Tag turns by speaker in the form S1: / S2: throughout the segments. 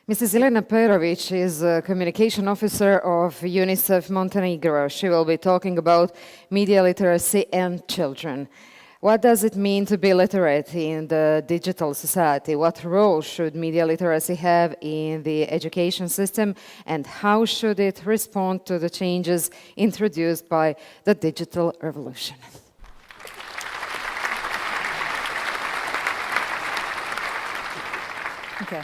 S1: Mrs. Jelena Perovic is a communication officer of UNICEF Montenegro. She will be talking about media literacy and children. What does it mean to be literate in the digital society? What role should media literacy have in the education system? And how should it respond to the changes introduced by the digital revolution?
S2: Okay.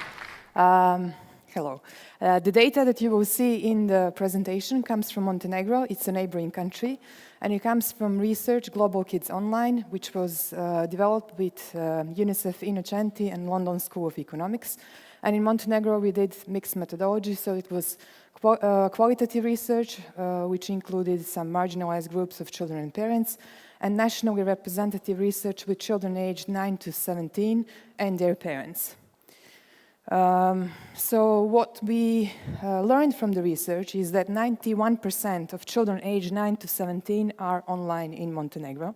S2: Hello. The data that you will see in the presentation comes from Montenegro. It's a neighboring country. And it comes from research Global Kids Online, which was developed with UNICEF Innocenti and London School of Economics. And in Montenegro, we did mixed methodology. So it was qualitative research, which included some marginalized groups of children and parents, and nationally representative research with children aged 9 to 17 and their parents. So what we learned from the research is that 91% of children aged 9 to 17 are online in Montenegro.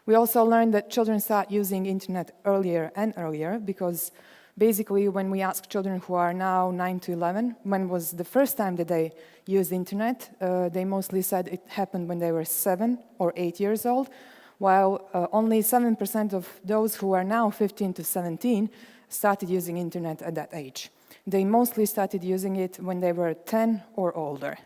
S2: We also learned that children start using internet earlier and earlier because basically when we ask children who are now 9 to 11, when was the first time that they used internet, they mostly said it happened when they were 7 or 8 years old, while only 7% of those who are now 15 to 17 started using internet at that age. They mostly started using it when they were 10 or older.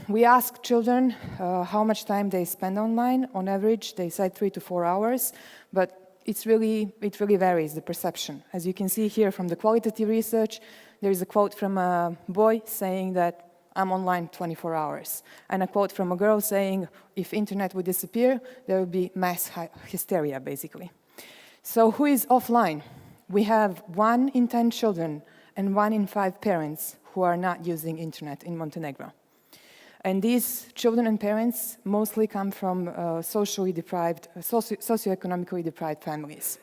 S2: We asked children how much time they spend online. On average, they said 3 to 4 hours, but it really varies, the perception. As you can see here from the qualitative research, there is a quote from a boy saying that I'm online 24 hours, and a quote from a girl saying if internet would disappear, there would be mass hysteria, basically. So who is offline? We have 1 in 10 children and 1 in 5 parents who are not using internet in Montenegro. And these children and parents mostly come from socioeconomically deprived families.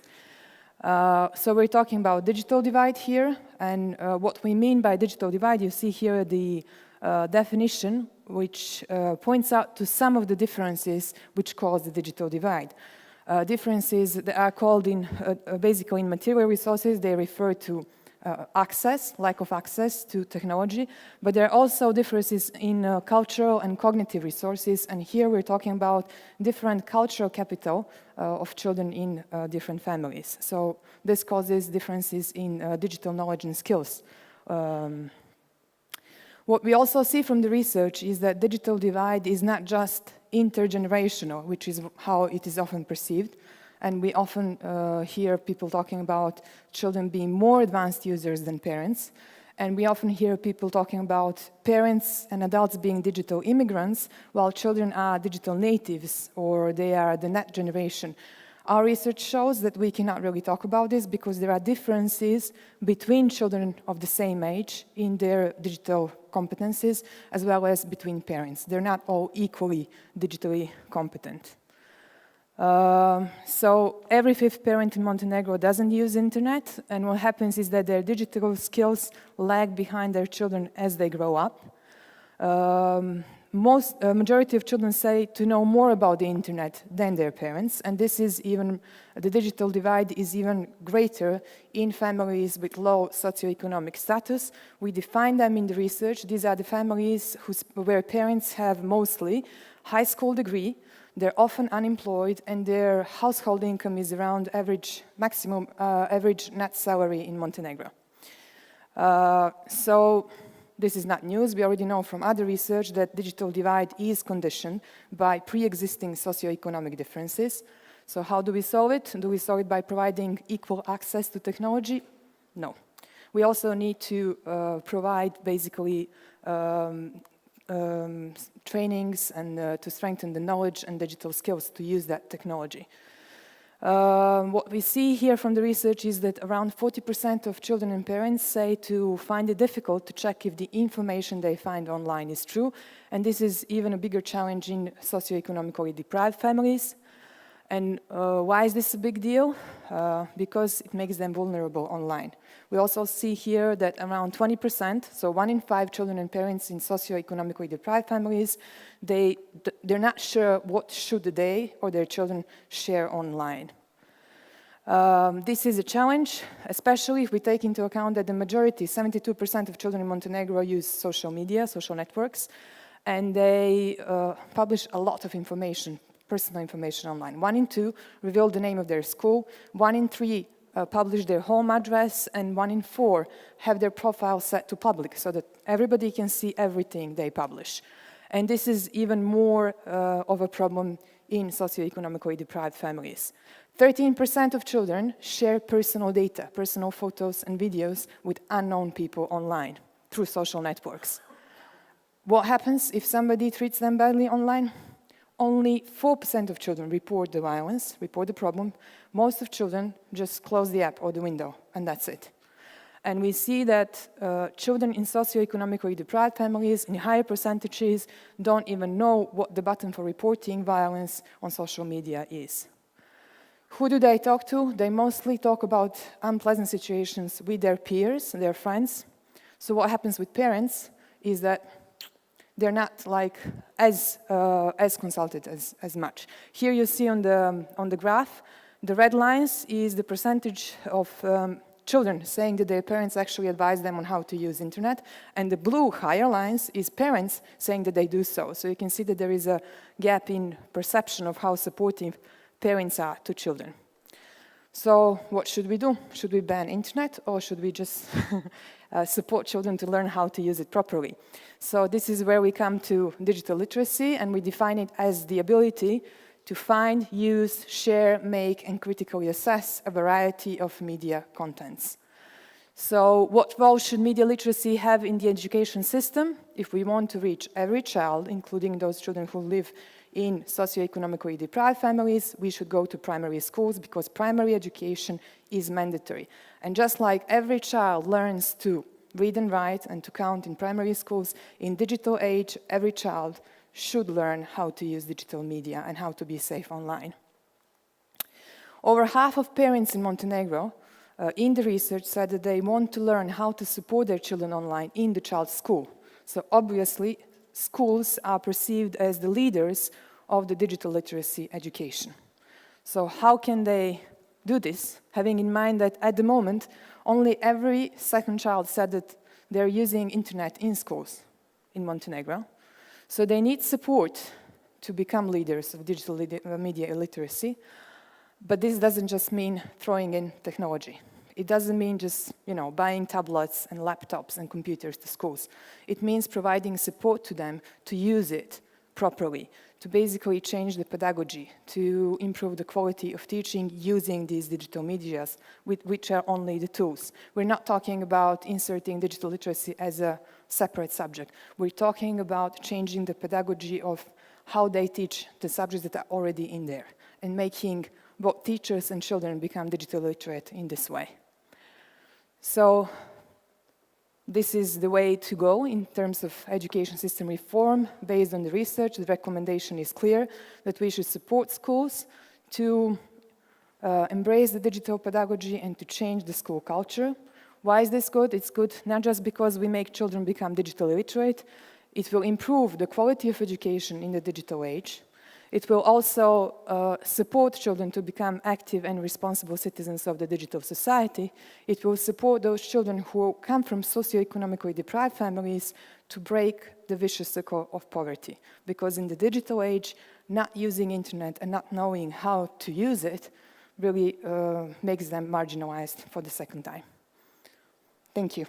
S2: So we're talking about digital divide here, and what we mean by digital divide, you see here the definition which points out to some of the differences which cause the digital divide. Differences that are called basically in material resources, they refer to lack of access to technology, but there are also differences in cultural and cognitive resources, and here we're talking about different cultural capital of children in different families. So this causes differences in digital knowledge and skills. What we also see from the research is that digital divide is not just intergenerational, which is how it is often perceived. And we often hear people talking about children being more advanced users than parents. And we often hear people talking about parents and adults being digital immigrants, while children are digital natives, or they are the net generation. Our research shows that we cannot really talk about this because there are differences between children of the same age in their digital competencies, as well as between parents. They're not all equally digitally competent. So every 5th parent in Montenegro doesn't use internet, and what happens is that their digital skills lag behind their children as they grow up. Majority of children say to know more about the internet than their parents, and the digital divide is even greater in families with low socioeconomic status. We define them in the research. These are the families where parents have mostly high school degree, they're often unemployed, and their household income is around average net salary in Montenegro. So this is not news. We already know from other research that digital divide is conditioned by pre-existing socioeconomic differences. So how do we solve it? Do we solve it by providing equal access to technology? No. We also need to provide basically trainings and to strengthen the knowledge and digital skills to use that technology. What we see here from the research is that around 40% of children and parents say to find it difficult to check if the information they find online is true, and this is even a bigger challenge in socioeconomically deprived families. And why is this a big deal? Because it makes them vulnerable online. We also see here that around 20%, so 1 in 5 children and parents in socioeconomically deprived families, they're not sure what should they or their children share online. This is a challenge, especially if we take into account that the majority, 72% of children in Montenegro use social media, social networks, and they publish a lot of information, personal information online. 1 in 2 reveal the name of their school, 1 in 3 publish their home address, and 1 in 4 have their profile set to public so that everybody can see everything they publish. And this is even more of a problem in socioeconomically deprived families. 13% of children share personal data, personal photos and videos with unknown people online through social networks. What happens if somebody treats them badly online? Only 4% of children report the violence, report the problem. Most of children just close the app or the window, and that's it. And we see that children in socioeconomically deprived families in higher percentages don't even know what the button for reporting violence on social media is. Who do they talk to? They mostly talk about unpleasant situations with their peers, their friends. So what happens with parents is that they're not like as consulted as much. Here you see on the graph, the red lines is the percentage of children saying that their parents actually advise them on how to use internet, and the blue higher lines is parents saying that they do so. So you can see that there is a gap in perception of how supportive parents are to children. So what should we do? Should we ban internet, or should we just support children to learn how to use it properly? So this is where we come to digital literacy, and we define it as the ability to find, use, share, make, and critically assess a variety of media contents. So what role should media literacy have in the education system? If we want to reach every child, including those children who live in socioeconomically deprived families, we should go to primary schools, because primary education is mandatory. And just like every child learns to read and write and to count in primary schools, in digital age, every child should learn how to use digital media and how to be safe online. Over half of parents in Montenegro in the research said that they want to learn how to support their children online in the child's school. So obviously, schools are perceived as the leaders of the digital literacy education. So how can they do this, having in mind that at the moment, only every second child said that they're using internet in schools in Montenegro. So they need support to become leaders of digital media literacy. But this doesn't just mean throwing in technology. It doesn't mean just, buying tablets and laptops and computers to schools. It means providing support to them to use it properly, to basically change the pedagogy, to improve the quality of teaching using these digital medias, which are only the tools. We're not talking about inserting digital literacy as a separate subject. We're talking about changing the pedagogy of how they teach the subjects that are already in there, and making both teachers and children become digital literate in this way. So this is the way to go in terms of education system reform. Based on the research, the recommendation is clear that we should support schools to embrace the digital pedagogy and to change the school culture. Why is this good? It's good not just because we make children become digitally literate. It will improve the quality of education in the digital age. It will also support children to become active and responsible citizens of the digital society. It will support those children who come from socioeconomically deprived families to break the vicious circle of poverty. Because in the digital age, not using internet and not knowing how to use it really makes them marginalized for the second time. Thank you.